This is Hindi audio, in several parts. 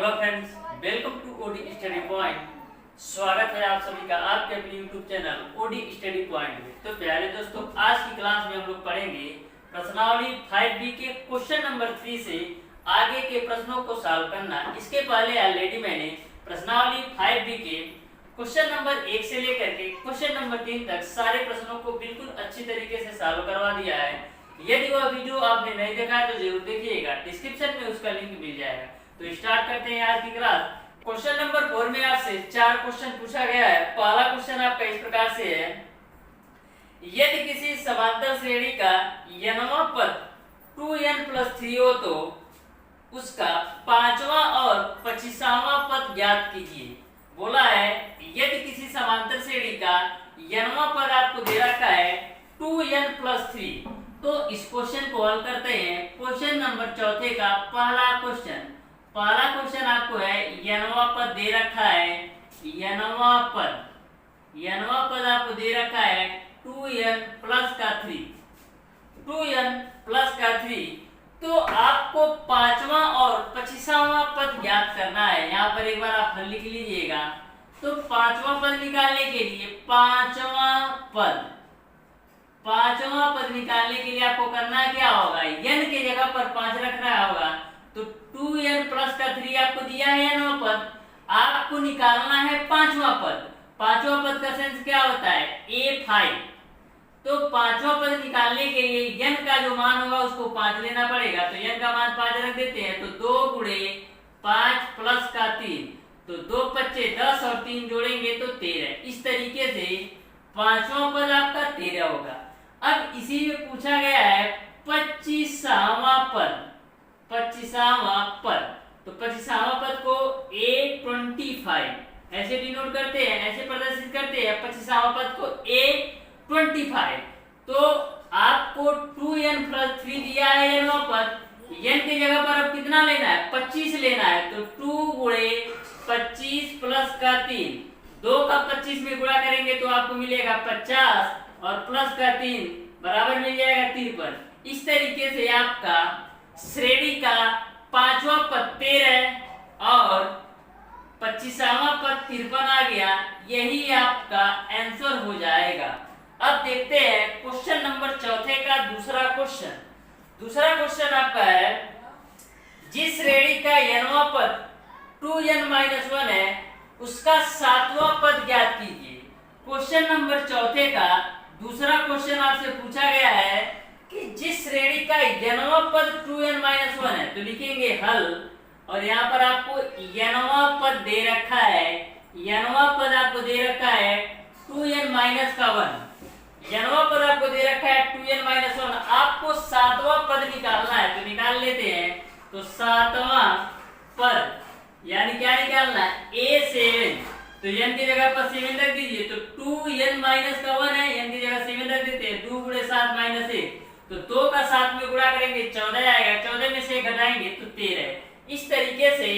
Hello friends, welcome to OD study point. स्वागत है आप सभी का आपके अपने YouTube channel OD study point में। तो प्यारे दोस्तों, आज की क्लास में हम लोग पढ़ेंगे प्रश्नावली 5B के क्वेश्चन नंबर 3 से आगे के प्रश्नों को सॉल्व करना। इसके पहले ऑलरेडी मैंने प्रश्नावली 5B के क्वेश्चन नंबर 1 से लेकर के क्वेश्चन नंबर 3 तक सारे प्रश्नों को बिल्कुल अच्छी तरीके से सॉल्व करवा दिया है। यदि वह वीडियो आपने नहीं देखा है तो जरूर देखिएगा, डिस्क्रिप्शन में उसका लिंक मिल जाएगा। तो स्टार्ट करते हैं आज की क्लास। क्वेश्चन नंबर 4 में आपसे 4 क्वेश्चन पूछा गया है। पहला क्वेश्चन आपका इस प्रकार से है, यदि किसी समांतर श्रेणी का nवां पद 2n+3 हो तो उसका 5वां और 25वां पद ज्ञात कीजिए। बोला है यदि किसी समांतर श्रेणी का nवां पद आपको दे रखा है 2n+3, तो इस क्वेश्चन को हल करते हैं। क्वेश्चन नंबर 4 का पहला क्वेश्चन आपको है, nवां पद दे रखा है, nवां पद आपको दे रखा है 2n+3, 2n+3। तो आपको 5वां और 25वां पद ज्ञात करना है। यहाँ पर एक बार आप हल लिख लीजिएगा। तो 5वां पद निकालने के लिए 5वां पद निकालने के लिए आपको करना क्या होगा, n के जगह पर 5 रखना होगा। तो 2n+3 आपको दिया है nवां पद, आपको निकालना है 5वां पद। 5वां पद का सेंस क्या होता है, a5। तो 5वां पद निकालने के लिए n का जो मान होगा उसको 5 लेना पड़ेगा। तो n का मान 5 रख देते हैं। तो 2 गुणे 5 प्लस का 3, तो 2 पच्चे 10 और 3 जोड़ेंगे तो 13। इस तरीके से 5वां पद आपका 13 होगा। अब इसी में पूछा गया है 25वां पद। तो 25वां पद को A25 ऐसे डिनोट करते हैं, ऐसे प्रदर्शित करते हैं 25वां पद को A25। तो आपको 2n+3 दिया है nवां पद, n की जगह पर अब कितना लेना है, 25 लेना है। तो 2 गुणे 25 प्लस का 3, 2 का 25 में गुणा करेंगे तो आपको मिलेगा 50 और प्लस का 3 बराबर मिल जाएगा 53। इस तरीके से आपका श्रेणी का 5वां पद 13 और 25वां पद 53 आ गया। यही आपका आंसर हो जाएगा। अब देखते हैं क्वेश्चन नंबर 4 का दूसरा क्वेश्चन आपका है, जिस श्रेणी का nवां पद 2n-1 है उसका 7वां पद ज्ञात कीजिए। क्वेश्चन नंबर 4 का दूसरा क्वेश्चन आपसे पूछा गया है कि जिस श्रेणी का nवां पद 2n-1 है, तो लिखेंगे हल। और यहाँ पर आपको nवां पद दे रखा है, nवां पद आपको दे रखा है 2n-1, nवां पद आपको दे रखा है 2n-1। आपको 7वां पद निकालना है, तो निकाल लेते हैं। तो 7वां पद यानी क्या निकालना है, A7। तो n की जगह पर 7 रख दीजिए। तो 2n-1 है, n की जगह 7 रख देते हैं। 2 गुणे 7 माइनस 1, तो 2 का 7 में गुणा करेंगे 14 आएगा। 14 में से घटाएंगे तो 13। इस तरीके से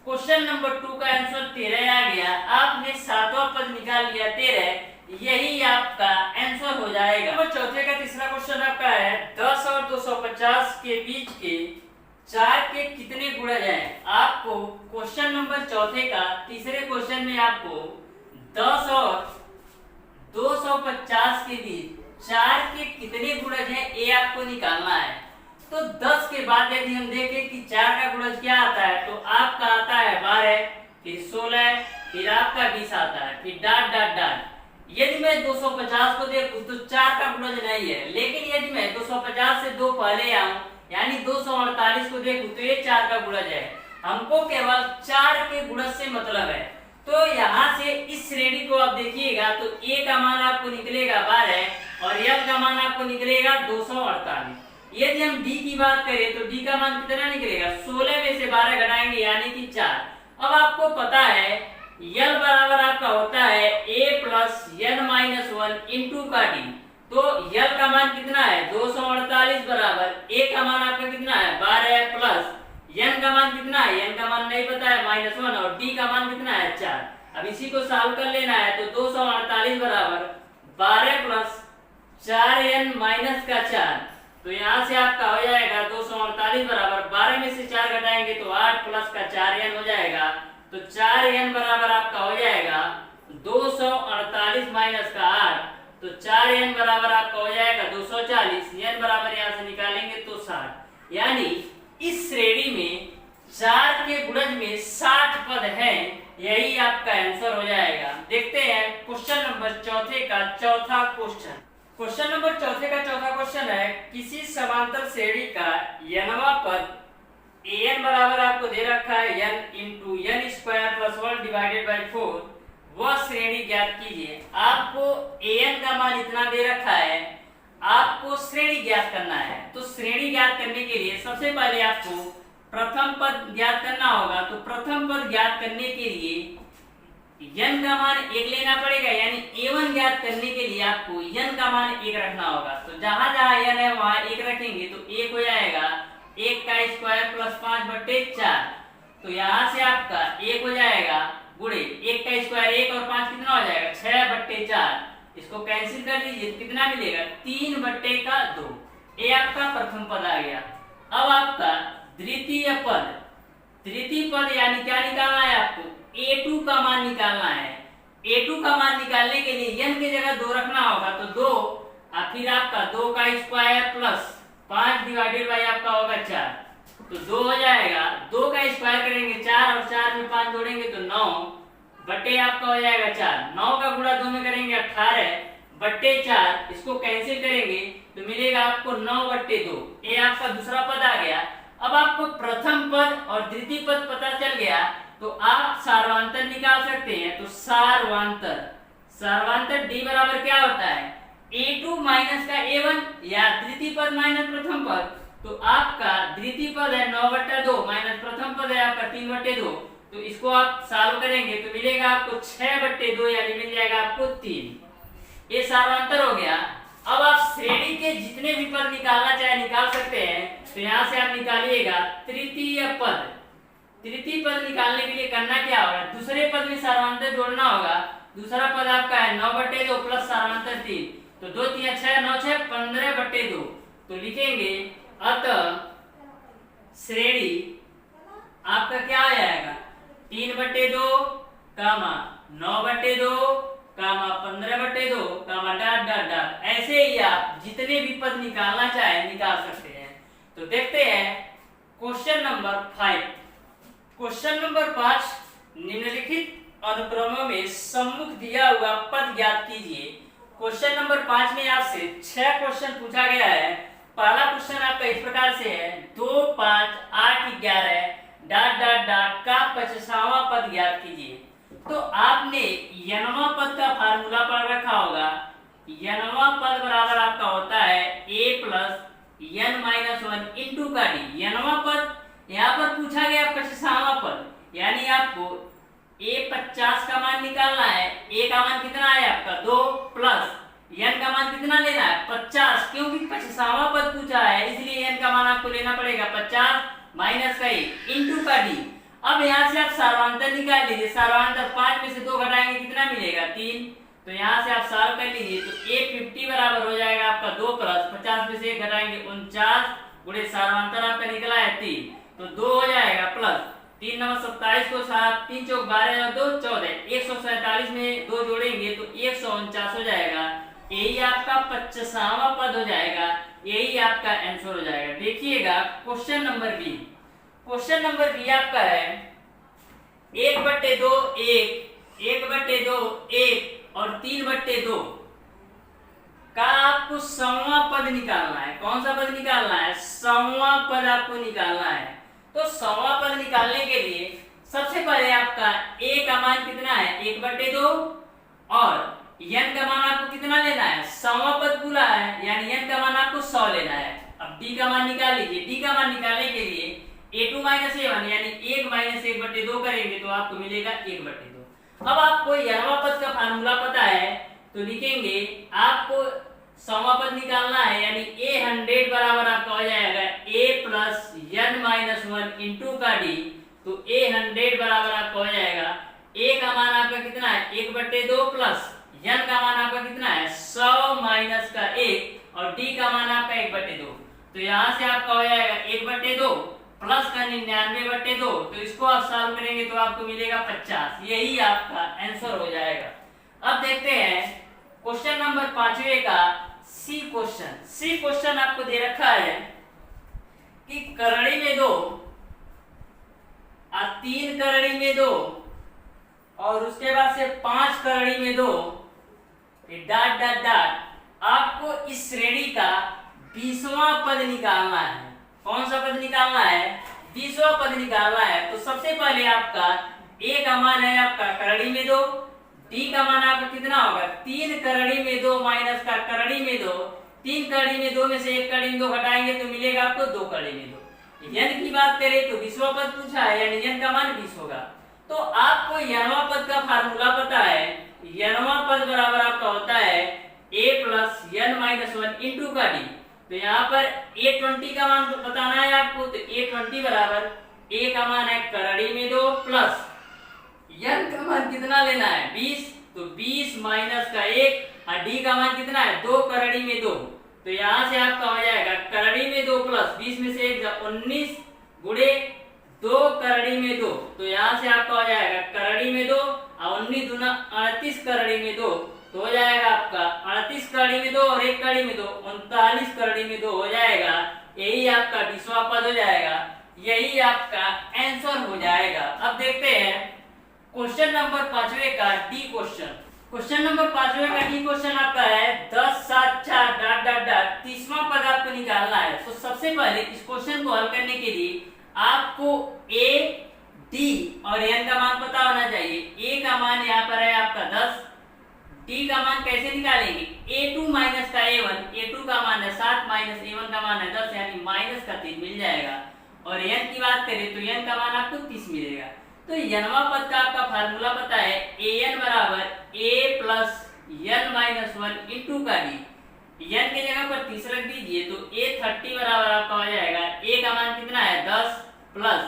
क्वेश्चन नंबर 2 का आंसर 13 आ गया। आपने 7वां पद निकाल लिया 13, यही आपका आंसर हो जाएगा। नंबर 4 का तीसरा क्वेश्चन आपका है, 10 और 250 के बीच के 4 के कितने गुणज हैं। आपको क्वेश्चन नंबर 4 का तीसरे क्वेश्चन में आपको 10 और 250 के बीच 4 के कितने गुणज हैं ये आपको निकालना है। तो 10 के बाद यदि हम देखें कि 4 का गुणज क्या आता है, तो आपका आता है 12, फिर 16, फिर आपका 20 आता है, फिर डॉट डॉट डॉट। यदि मैं 250 को देखूं तो 4 का गुणज नहीं है, लेकिन यदि मैं 250 से 2 पहले आऊं यानी 248 को देखूं तो ये 4 का गुणज है। हमको केवल 4 के गुणज से मतलब है। तो यहाँ से इस श्रेणी को आप देखिएगा तो A का मान आपको निकलेगा 12 और L का मान आपको निकलेगा 248। यदि हम D की बात करें तो D का मान कितना निकलेगा, 16 में से 12 घटाएंगे यानी कि 4। अब आपको पता है L बराबर आपका होता है A+n-1 इंटू का D। तो L का मान कितना है, 248 बराबर A का मान आपका कितना है 12 प्लस n का मान कितना है, n का मान नहीं पता है -1 और d का मान कितना है 4। अब इसी को सॉल्व कर लेना है। तो 248 बराबर 12 प्लस 4n माइनस का 4। तो यहाँ से आपका हो जाएगा 248 बराबर 12 में से 4 घटाएंगे तो 8 प्लस का 4n हो जाएगा। तो 4n बराबर आपका हो जाएगा 248 माइनस का 8, तो 4n बराबर आपका हो जाएगा 240, n बराबर यहाँ से निकालेंगे तो 60, यानी इस श्रेणी में 4 के गुणज में 60 पद हैं, यही आपका आंसर हो जाएगा। देखते हैं क्वेश्चन नंबर चौथे का चौथा क्वेश्चन। क्वेश्चन नंबर चौथे का चौथा क्वेश्चन है, किसी समांतर श्रेणी का nवां पद an बराबर आपको दे रखा है n into n square plus 1 divided by 4, वह श्रेणी ज्ञात कीजिए। आपको an का मान इतना दे रखा है, आपको श्रेणी ज्ञात करना है। तो श्रेणी ज्ञात करने के लिए सबसे पहले आपको प्रथम पद ज्ञात करना होगा। तो प्रथम पद ज्ञात करने के लिए n का मान 1 लेना पड़ेगा, यानी a1 ज्ञात करने के लिए आपको n का मान 1 रखना होगा। तो जहां जहां n है वहां 1 रखेंगे तो 1 हो जाएगा 1 का स्क्वायर प्लस 5/4, तो यहाँ से आपका 1 हो जाएगा गुणे 1 का स्क्वायर 1 और 5 कितना हो जाएगा 6/4, इसको कैंसिल कर लीजिए तो कितना मिलेगा 3/2, ये आपका प्रथम पद आ गया। अब आपका द्वितीय पद यानी क्या निकालना है आपको a2 का मान निकालना है। a2 का मान निकालने के लिए n की जगह 2 रखना होगा, तो 2 और फिर आपका 2 का स्क्वायर प्लस 5 डिवाइडेड बाई आपका होगा 4, तो 2 हो जाएगा, 2 का स्क्वायर करेंगे 4 और 4 में 5 जोड़ेंगे तो 9 बटे आपका हो जाएगा 4, 9 का गुणा 2 में करेंगे 18/4, इसको कैंसिल करेंगे तो मिलेगा आपको 9/2, ये आपका दूसरा पद आ गया। अब आपको प्रथम पद और द्वितीय पद पता चल गया तो आप सार्वांतर निकाल सकते हैं। तो सार्वांतर d बराबर क्या होता है a2 माइनस का a1, या द्वितीय पद माइनस प्रथम पद, तो आपका द्वितीय पद है 9/2 माइनस प्रथम पद है आपका 3/2, तो इसको आप सॉल्व करेंगे तो मिलेगा आपको 6/2, यानी मिल जाएगा आपको 3। ये सार्वांतर हो गया। अब आप श्रेणी के जितने भी पद निकालना चाहे निकाल सकते हैं। तो यहाँ से आप निकालिएगा तृतीय पद निकालने के लिए करना क्या होगा, दूसरे पद में सार्वांतर जोड़ना होगा। दूसरा पद आपका है 9/2 प्लस सार्वांतर 3, तो 2 3 6 9 6 15/2, तो लिखेंगे अतः श्रेणी आपका क्या आ जाएगा 3/2 कामा 9/2 कामा 15/2 कामा डॉट डॉट डॉट, ऐसे ही आप जितने भी पद निकालना चाहे निकाल सकते हैं। तो देखते हैं क्वेश्चन नंबर 5। क्वेश्चन नंबर 5, निम्नलिखित अनुक्रमों में सम्मुख दिया हुआ पद ज्ञात कीजिए। क्वेश्चन नंबर 5 में आपसे 6 क्वेश्चन पूछा गया है। पहला क्वेश्चन आपका इस प्रकार से है 2 5 8 11 डॉट डॉट डॉट का 50वां पद ज्ञात कीजिए। तो आपने nवां पद का फार्मूला पढ़ रखा होगा। nवां पद बराबर आपका होता है a प्लस n-1 इंटू का d। nवां पद यहाँ पर पूछा गया 50वां पद, यानी आपको a50 का मान निकालना है। a का मान कितना है आपका 2 प्लस n का मान कितना लेना है 50, क्योंकि 50वां पद पूछा है इसलिए n का मान आपको लेना पड़ेगा 50 माइनस का 1 इंटू का d। अब यहाँ से आप सार्वांतर निकाल लीजिए। सार्वांतर 5 में से 2 घटाएंगे कितना मिलेगा 3, तो यहाँ से आप सॉल्व कर लीजिए तो a50 बराबर हो जाएगा आपका 2 प्लस 50 में से 1 घटाएंगे 49 गुणे सार्वांतर आपका निकला है 3, तो 2 हो जाएगा प्लस 3 9 27 को 7 3 चौक 12 और 2 14, 147 में 2 जोड़ेंगे तो 149 हो जाएगा। यही आपका 50वां पद हो जाएगा, यही आपका आंसर हो जाएगा। देखिएगा question number B. Question number B आपका है 1/2 1 1/2 1 और 3/2 का आपको सौवां पद निकालना है। कौन सा पद निकालना है, सौवां पद आपको निकालना है। तो सौवां पद निकालने के लिए सबसे पहले आपका a का मान कितना है 1/2 और n का मान आपको कितना लेना है, सौवां पद पूरा है यानी n का मान आपको 100 लेना है। अब d का मान निकाल लीजिए। d का मान निकालने के लिए a2 माइनस a1 यानी 1 माइनस 1/2 करेंगे तो आपको मिलेगा 1/2। अब आपको nवां पद का फार्मूला पता है तो लिखेंगे आपको सौवां पद निकालना है, यानी a100 बराबर आपका हो जाएगा a प्लस n-1 इंटू का d। तो a100 बराबर आपका हो जाएगा a का मान आपका कितना है 1/2 प्लस n का मान आपका कितना है 100 माइनस का 1 और d का मान आपका 1/2। तो यहाँ से आपका हो जाएगा 1/2 प्लस का 99/2, तो इसको आप सॉल्व करेंगे तो आपको मिलेगा 50। यही आपका आंसर हो जाएगा। अब देखते हैं क्वेश्चन नंबर 5वें का सी क्वेश्चन। सी क्वेश्चन आपको दे रखा है कि करड़ी में 2 और 3 करड़ी में 2 और उसके बाद से 5 करड़ी में 2 डॉट डॉट डॉट आपको इस श्रेणी का 20वां पद निकालना है। कौन सा पद निकालना है? 20वां पद निकालना है। तो सबसे पहले आपका ए का मान है आपका करड़ी में 2, डी का मान आपका कितना होगा? 3 करड़ी में 2 माइनस का करड़ी में 2। 3 करड़ी में 2 में से 1 करड़ी में 2 घटाएंगे तो मिलेगा आपको 2 करड़ी में 2। यन की बात करें तो 20वां पद पूछा है, यानी यन का मान 20 होगा। तो आपको यनवां पद का फार्मूला पता है। यनवां पद बराबर आपका होता है a plus n minus 1 into का d। तो यहाँ पर a20 का मान बताना है आपको। तो a20 बराबर a का मान है करड़ी में 2 प्लस n का मान कितना लेना है? 20। तो 20 माइनस का 1 और d का मान कितना है? 2 करड़ी में 2। तो यहाँ से आपका हो जाएगा करड़ी में 2 प्लस 20 में से 19 गुणे 2 करड़ी में 2। तो यहाँ से आपका हो जाएगा करड़ी में 2 और 19 दूना 38 करड़ी में 2। तो हो जाएगा आपका 38 करड़ी में 2 और 1 करड़ी में 2 39 करड़ी में 2 हो जाएगा। यही आपका 20वां पद हो जाएगा। यही आपका आंसर हो जाएगा। अब देखते हैं क्वेश्चन नंबर 5वें का डी क्वेश्चन। क्वेश्चन नंबर 5वें का डी क्वेश्चन आपका है 10 7 4 डॉट डॉट डॉट 30वां पद आपको निकालना है। तो सबसे पहले इस क्वेश्चन को हल करने के लिए आपको ए डी और एन का मान पता होना चाहिए। ए का मान यहाँ पर है आपका 10, डी का मान कैसे निकालेंगे? a2 माइनस का a1, a2 का मान है 7 माइनस a1 का मान है 10, यानी माइनस का 3 मिल जाएगा। और n की बात करें तो n का मान आपको 30 मिलेगा। तो नवां पद का आपका फार्मूला पता है an बराबर a plus n minus 1 into का d। n के जगह पर 30 रख दीजिए तो a30 बराबर आपका हो जाएगा a का मान कितना है 10 प्लस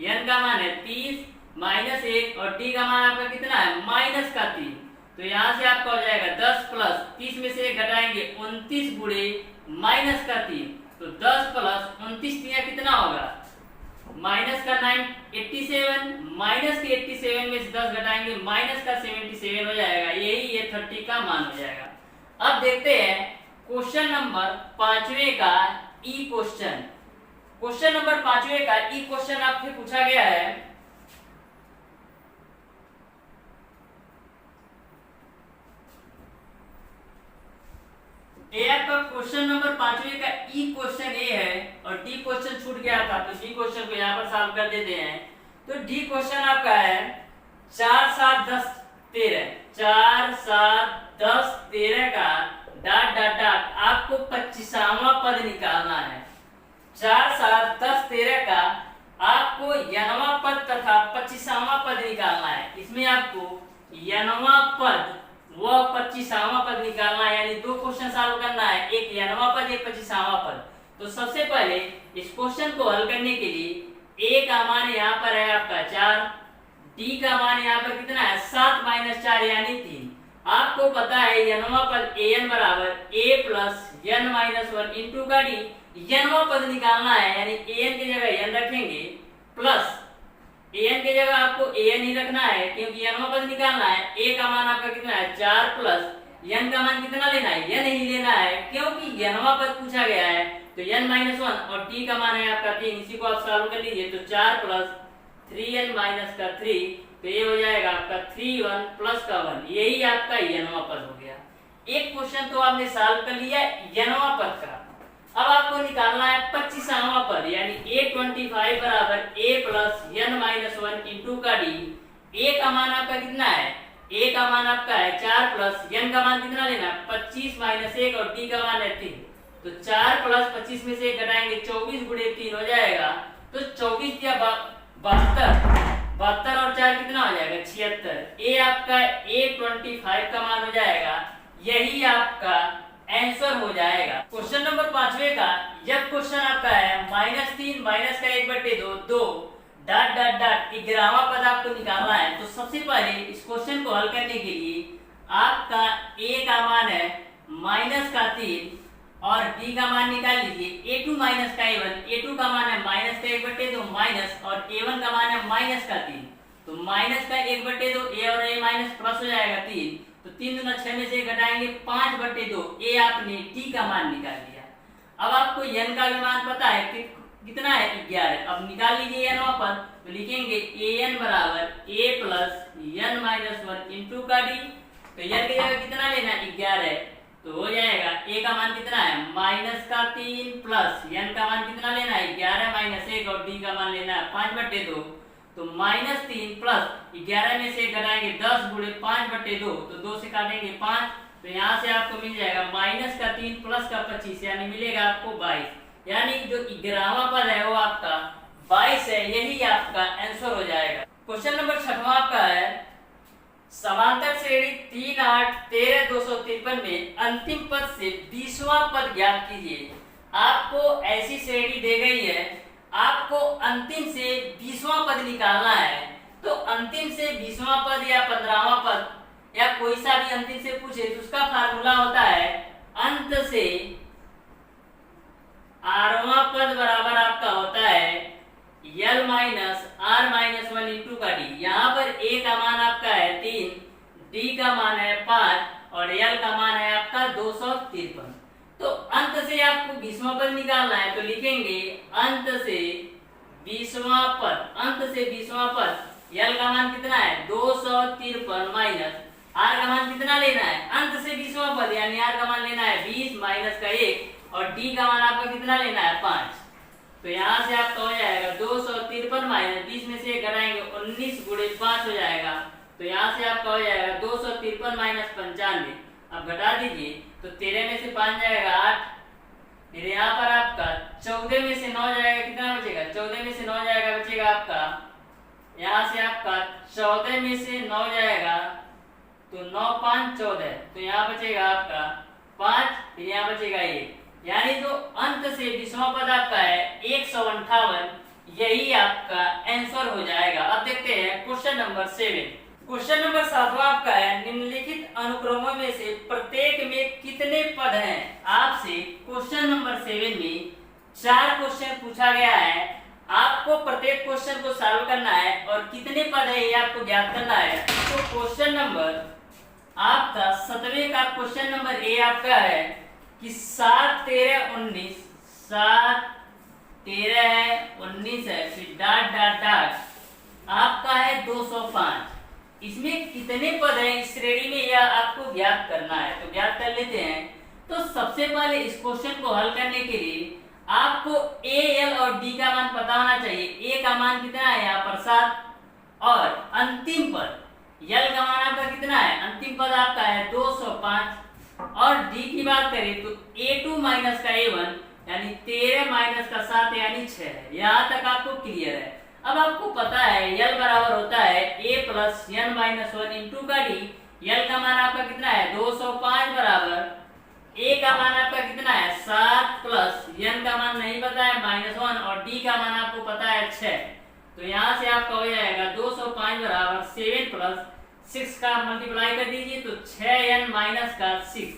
n का मान है 30 माइनस 1 और d का मान आपका कितना है माइनस का 3। तो यहाँ से आपका हो जाएगा 10 प्लस 30 में से 1 घटाएंगे 29 गुणे माइनस का 3। तो 10 प्लस 29 कितना होगा? माइनस का 87 माइनस के 87 में से 10 घटाएंगे माइनस का 77 हो जाएगा। यही ये 30 का मान हो जाएगा। अब देखते हैं क्वेश्चन नंबर 5वें का ई क्वेश्चन। क्वेश्चन नंबर 5वें का ई क्वेश्चन आपसे पूछा गया है ए आपका क्वेश्चन नंबर 5वें का ई क्वेश्चन ए है और डी क्वेश्चन छूट गया था, तो डी क्वेश्चन को यहाँ पर सॉल्व कर देते हैं। तो डी क्वेश्चन आपका है 4 7 10 13 4 7 10 13 का डॉट डॉट डॉट आपको 25वां पद निकालना है। 4 7 10 13 का आपको यनवां पद तथा 25वां पद निकालना है। इसमें आपको यनवां पद वो 25वां पद निकालना है, यानी 2 क्वेश्चन सॉल्व करना है, एक यनवां पद एक 25वां पद। तो सबसे पहले इस क्वेश्चन को हल करने के लिए a का मान यहाँ पर है आपका 4, d का मान यहाँ पर कितना है 7 माइनस 4 यानी 3। आपको पता है यनवां पद an बराबर a plus n minus 1 into का d। यनवां पद निकालना है, यानी an की जगह n रखेंगे प्लस an की जगह आपको an ही रखना है क्योंकि यनवां पद निकालना है। a का मान आपका कितना है 4 प्लस n का मान कितना लेना है n ही लेना है क्योंकि यनवां पद पूछा गया है। तो n माइनस 1 और d का मान है आपका 3, इसी को आप सॉल्व कर लीजिए। तो 4 प्लस 3n माइनस का 3, तो ये हो जाएगा आपका 3 1 प्लस का 1। यही आपका यनवां पद हो गया। एक क्वेश्चन तो आपने सॉल्व कर लिया यनवां पद का। अब आपको निकालना है 25वां पद, यानी a25 बराबर a plus n minus 1 into का d। a का मान आपका कितना है? a का मान आपका है 4 प्लस n का मान कितना लेना है 25 माइनस 1 और d का मान है 3। तो 4 प्लस 25 में से 1 घटाएंगे 24 गुणे 3 हो जाएगा। तो 24 या 72 और 4 कितना हो जाएगा 76। ए आपका a25 का मान हो जाएगा। यही आपका आंसर हो जाएगा। क्वेश्चन नंबर 5वें का यह क्वेश्चन आपका है -3 माइनस का 1/2 2 डॉट डॉट डॉट 11वां पद आपको निकालना है। तो सबसे पहले इस क्वेश्चन को हल करने के लिए आपका a का मान है माइनस का 3 और d का मान निकाल लीजिए। a2 माइनस का a1, a2 का मान है माइनस का 1/2 माइनस और a1 का मान है माइनस का 3, तो माइनस का 1/2 a और a माइनस प्लस हो जाएगा 3, तो 3 दूना 6 में से घटाएंगे 5/2, a आपने t का मान निकाल लिया। अब आपको n का भी मान पता है कि कितना है 11, अब निकाल लीजिए n वहां पर, तो लिखेंगे an बराबर a plus n minus 1 into का d, तो n की जगह कितना लेना है 11, तो हो जाएगा a का मान कितना है माइनस का 3 प्लस n का मान कितना लेना है 11 माइनस 1 और d का मान लेना है 5/2, तो माइनस 3 प्लस 11 में से घटाएंगे 10 गुणे 5/2, तो 2 से काटेंगे 5, तो यहाँ से आपको मिल जाएगा माइनस का 3 प्लस का 25, यानी मिलेगा आपको 22, यानी जो 11वां पद है वो आपका 22 है, यही आपका आंसर हो जाएगा। क्वेश्चन नंबर 6वां आपका है समांतर श्रेणी 3 8 13 253 में अंतिम पद से 20वां पद ज्ञात कीजिए। आपको ऐसी श्रेणी दी गई है, आपको अंतिम से 20वां पद निकालना है, तो अंतिम से 20वां पद या 15वां पद या कोई सा भी अंतिम से पूछे तो उसका फार्मूला होता है अंत से 8वां पद बराबर आपका होता है L minus R minus 1 into का D। यहाँ पर A का मान आपका है 3, D का मान है 5 और L का मान है आपका 253। तो अंत से आपको 20वां पद निकालना है, तो लिखेंगे अंत से 20वां पद, अंत से 20वां पद, L का मान कितना है 253 माइनस R का मान कितना लेना है अंत से 20वां पद, यानी R का मान लेना है 20 माइनस का 1 और D का मान आपका कितना लेना है 5, तो यहाँ से आपका हो जाएगा 253 माइनस 20 में से घटाएंगे 19 गुणे 5 हो जाएगा, तो यहाँ से आपका हो जाएगा 253 माइनस 95, अब घटा दीजिए तो 13 में से 5 जाएगा 8, फिर यहाँ पर आपका 14 में से 9 जाएगा, कितना बचेगा 14 में से 9 जाएगा, बचेगा आपका यहाँ से आपका 14 में से 9 जाएगा तो 9 5 14, तो यहाँ बचेगा आपका 5, फिर यहाँ बचेगा 1, यानी जो अंत से 20वां पद आपका है 158, यही आपका आंसर हो जाएगा। अब देखते हैं क्वेश्चन नंबर 7। क्वेश्चन नंबर 7वां आपका है निम्नलिखित अनुक्रमों में से प्रत्येक में कितने पद हैं। आपसे क्वेश्चन नंबर 7 में 4 क्वेश्चन पूछा गया है, आपको प्रत्येक क्वेश्चन को सॉल्व करना है और कितने पद है ये आपको ज्ञात करना है। तो क्वेश्चन नंबर आपका 7वें का क्वेश्चन नंबर ए आपका है कि 7 13 19, 7 13 है 19 है, फिर डाट डाट डाट आपका है 205। इसमें कितने पद हैं इस श्रेणी में यह आपको ज्ञात करना है, तो ज्ञात कर लेते हैं। तो सबसे पहले इस क्वेश्चन को हल करने के लिए आपको ए एल और डी का मान पता होना चाहिए। ए का मान कितना है यहाँ पर 7 और अंतिम पद एल का मान आपका कितना है, अंतिम पद आपका है 205 और डी की बात करें तो a2 माइनस का a1 यानी 13 माइनस का 7 यानी 6 है। यहाँ तक आपको क्लियर है। अब आपको पता है L बराबर होता है a plus n minus 1 into का d। L का मान आपका कितना है 205 बराबर a का मान आपका कितना है 7 प्लस n का मान नहीं पता है -1 और d का मान आपको पता है 6, तो यहाँ से आपका हो जाएगा 205 बराबर 7 प्लस 6 का मल्टीप्लाई कर दीजिए तो 6n माइनस का 6,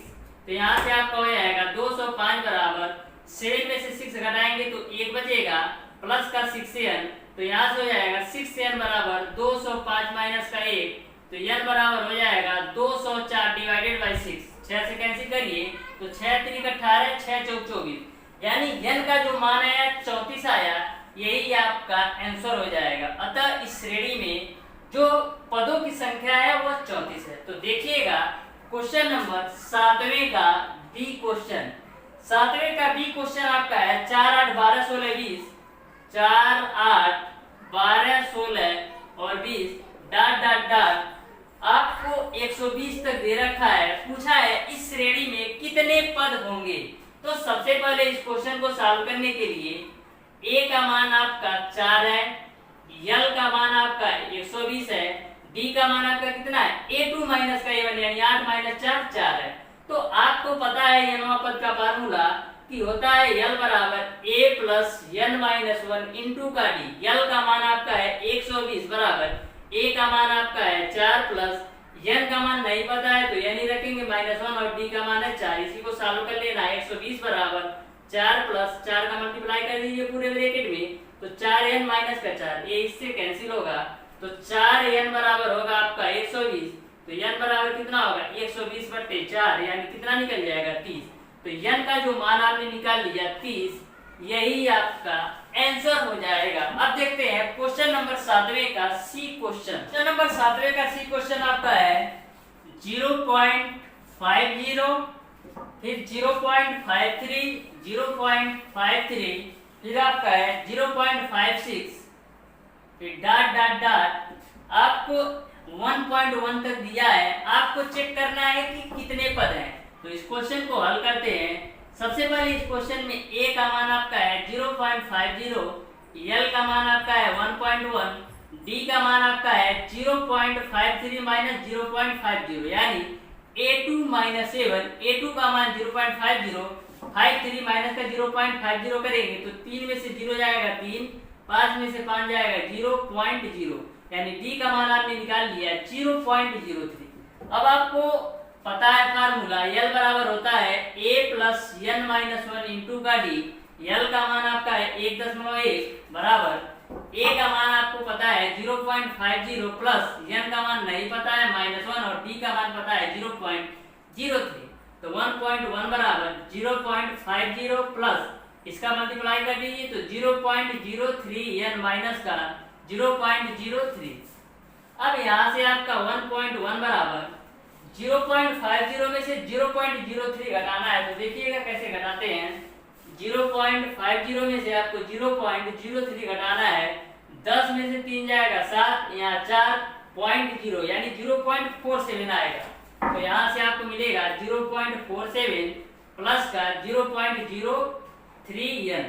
तो यहाँ से आपका हो जाएगा 205 बराबर 7 में से 6 घटाएंगे तो 1 बचेगा प्लस का 6n, तो यहाँ से हो जाएगा 6n बराबर 205 माइनस का 1, तो n बराबर हो जाएगा 204 डिवाइडेड बाई 6। 6 से कैंसिल करिए तो 6 3 18 6 4 24, यानी n का जो मान आया 34 आया, यही आपका आंसर हो जाएगा। अतः इस श्रेणी में जो पदों की संख्या है वो 34 है। तो देखिएगा क्वेश्चन नंबर 7वें का बी क्वेश्चन, 7वें का बी क्वेश्चन आपका है 4 8 12 16 20, 4 8 12 16 और 20 डाट डाट डाट आपको 120 तक दे रखा है। पूछा है इस श्रेणी में कितने पद होंगे। तो सबसे पहले इस क्वेश्चन को सॉल्व करने के लिए a का मान आपका 4 है, l का मान आपका 120 है, d का मान आपका कितना है a2 माइनस का a1 यानी 8 माइनस 4 4 है। तो आपको पता है यह पद का फार्मूला कि होता है l बराबर a plus n minus 1 into का d। l का मान आपका है 120 बराबर a का मान आपका है 4 प्लस n का मान नहीं पता है तो n ही रखेंगे -1 और d का मान है 4, इसी को सॉल्व कर लेना है। 120 बराबर 4 प्लस 4 का मल्टीप्लाई कर दीजिए पूरे ब्रैकेट में, तो 4n माइनस का 4, ये इससे कैंसिल होगा, तो 4n बराबर होगा आपका 120, तो n बराबर कितना होगा 120/4, यानी कितना निकल जाएगा 30। तो n का जो मान आपने निकाल लिया 30, यही आपका आंसर हो जाएगा। अब देखते हैं क्वेश्चन नंबर 7वें का सी क्वेश्चन। क्वेश्चन नंबर 7वें का सी क्वेश्चन आपका है 0.50, फिर 0.53, 0.53, फिर आपका है 0.56, फिर डॉट डॉट डॉट, आपको 1.1 तक दिया है। आपको चेक करना है कि कितने पद हैं। तो इस क्वेश्चन को हल करते हैं। सबसे पहले इस क्वेश्चन में a का मान आपका है 0.50, l का मान आपका है 1.1, d का मान आपका है 0.53 माइनस 0.50, यानी a2 माइनस a1, a2 का मान 0.50, 53 माइनस का 0.50 करेंगे तो 3 में से 0 जाएगा 3, 5 में से 5 जाएगा 0.0, यानी d का मान आपने निकाल लिया 0.03। अब आपको पता है फार्मूला, l बराबर होता है a plus n minus 1 into का d। l का मान आपका है 1.1 बराबर a का मान आपको पता है 0.50 प्लस n का मान नहीं पता है -1 और d का मान पता है 0.03। तो 1.1 बराबर 0.50 प्लस इसका मल्टीप्लाई कर दीजिए तो 0.03 n माइनस का 0.03। अब यहाँ से आपका 1.1 बराबर 0.50 में से 0.03 घटाना है, तो देखिएगा कैसे घटाते हैं। 0.50 में से आपको 0.03 घटाना है, 10 में से 3 जाएगा 7, यहाँ 4.0 यानी 0.47 आएगा। तो यहाँ से आपको मिलेगा 0.47 प्लस का 0.03n।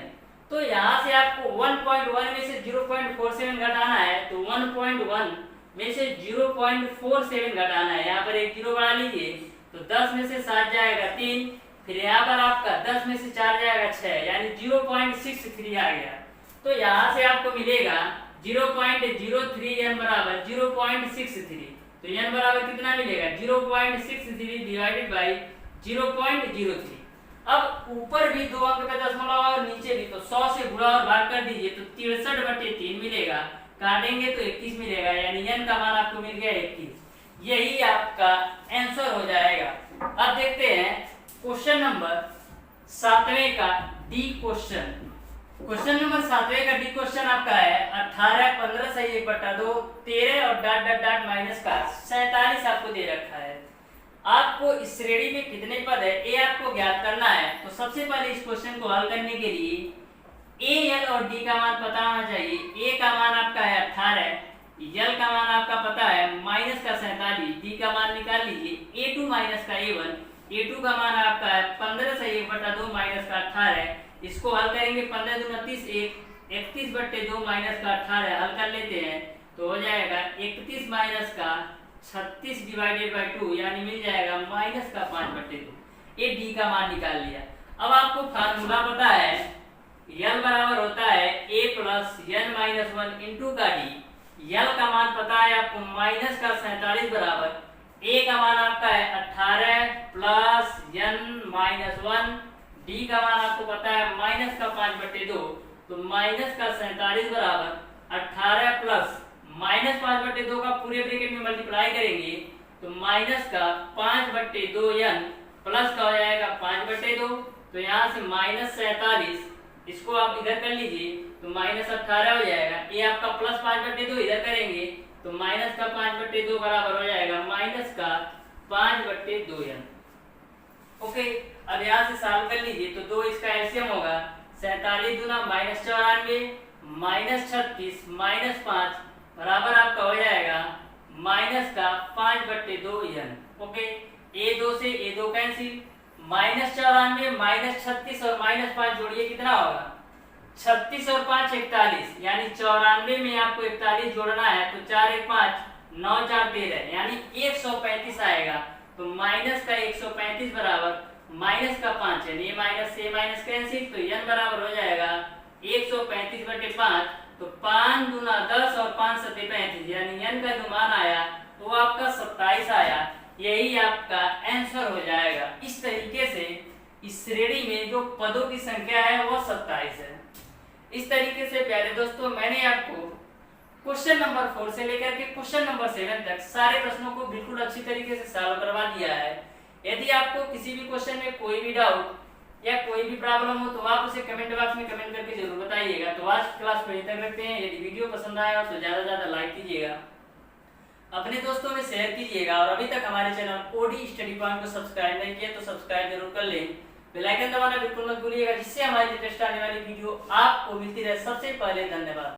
तो यहाँ से आपको 1.1 में से 0.47 घटाना है, तो 1.1 में से 0.47 घटाना है, यहाँ पर एक 0 बढ़ा लीजिए, तो 10 में से 7 जाएगा 3, फिर यहाँ पर आपका 10 में से 4 जाएगा 6, यानी 0.63 आ गया। तो यहाँ से आपको मिलेगा 0.03n बराबर 0.63। तो n बराबर कितना मिलेगा 0.63 डिवाइडेड बाई 0.03। अब ऊपर भी 2 अंक का दशमलव और नीचे भी, तो 100 से गुणा और भाग कर दीजिए तो 63/3 मिलेगा, काटेंगे तो 21 मिलेगा, यानी n का मान आपको मिल गया 21। यही आपका आंसर हो जाएगा। अब देखते हैं क्वेश्चन नंबर 7वें का डी क्वेश्चन। क्वेश्चन नंबर 7वें का डी क्वेश्चन आपका है 18, 15 सही 1/2, 13 और डॉट डॉट डॉट माइनस का 47 आपको दे रखा है। आपको इस श्रेणी में कितने पद है ये आपको ज्ञात करना है। तो सबसे पहले इस क्वेश्चन को हल करने के लिए a, l और d का मान पता होना चाहिए। a का मान आपका है 18, l का मान आपका पता है माइनस का 47, d का मान निकाल लीजिए a2 माइनस का a1, a2 का मान आपका है 15 से 1/2 माइनस का 18। इसको हल करेंगे 15 दूना 30, 31/2 माइनस का 18 हल कर लेते हैं तो हो जाएगा 31 माइनस का 36 डिवाइडेड बाई 2, यानी मिल जाएगा माइनस का 5/2। ये d का मान निकाल लिया। अब आपको फार्मूला पता है l बराबर होता है a plus n minus 1 into का d। l का मान पता है आपको माइनस का 47 बराबर a का मान आपका है 18 प्लस n माइनस 1, d का मान आपको पता है माइनस का 5/2। तो माइनस का 47 बराबर 18 प्लस माइनस 5/2 का पूरे ब्रैकेट में मल्टीप्लाई करेंगे तो माइनस का 5/2n प्लस का हो जाएगा 5/2। तो यहाँ से माइनस 47 इसको आप इधर कर लीजिए तो माइनस 18 हो जाएगा। ये आपका प्लस 5/2 इधर करेंगे तो माइनस का 5/2 बराबर हो जाएगा माइनस का 5/2n। ओके, अब यहाँ से सॉल्व कर लीजिए तो 2 इसका एलसीएम होगा, 47 दूना -94 माइनस 36 माइनस 5 बराबर आपका हो जाएगा माइनस का 5/2n। ओके, a2 से a2 कैंसिल, -94 माइनस 36 और -5 जोड़िए कितना होगा 36 और 5 41, यानी 94 में आपको 41 जोड़ना है तो 4 1 5 9 4 13 यानी 135 आएगा। तो माइनस का 135 बराबर माइनस का 5 है, ये माइनस से माइनस कैंसिल, तो n बराबर हो जाएगा 135/5। तो 5 दूना 10 और 5 सत्ते 35, यानी n का जो मान आया तो वो आपका 27 आया, यही आपका आंसर हो जाएगा। इस तरीके से इस श्रेणी में जो पदों की संख्या है वो 27 है। इस तरीके से प्यारे दोस्तों मैंने आपको क्वेश्चन नंबर 4 से लेकर के क्वेश्चन नंबर 7 तक सारे प्रश्नों को बिल्कुल अच्छी तरीके से सॉल्व करवा दिया है। यदि आपको किसी भी क्वेश्चन में कोई भी डाउट या कोई भी प्रॉब्लम हो तो आप उसे कमेंट बॉक्स में कमेंट करके जरूर बताइएगा। तो आज क्लास को यहीं तक रखते हैं। यदि वीडियो पसंद आया तो ज्यादा से ज्यादा लाइक कीजिएगा, अपने दोस्तों में शेयर कीजिएगा, और अभी तक हमारे चैनल ओडी स्टडी पॉइंट को सब्सक्राइब नहीं किया तो सब्सक्राइब जरूर कर लें। बेल आइकन दबाना बिल्कुल मत भूलिएगा, जिससे हमारी लेटेस्ट आने वाली वीडियो आपको मिलती रहे सबसे पहले। धन्यवाद।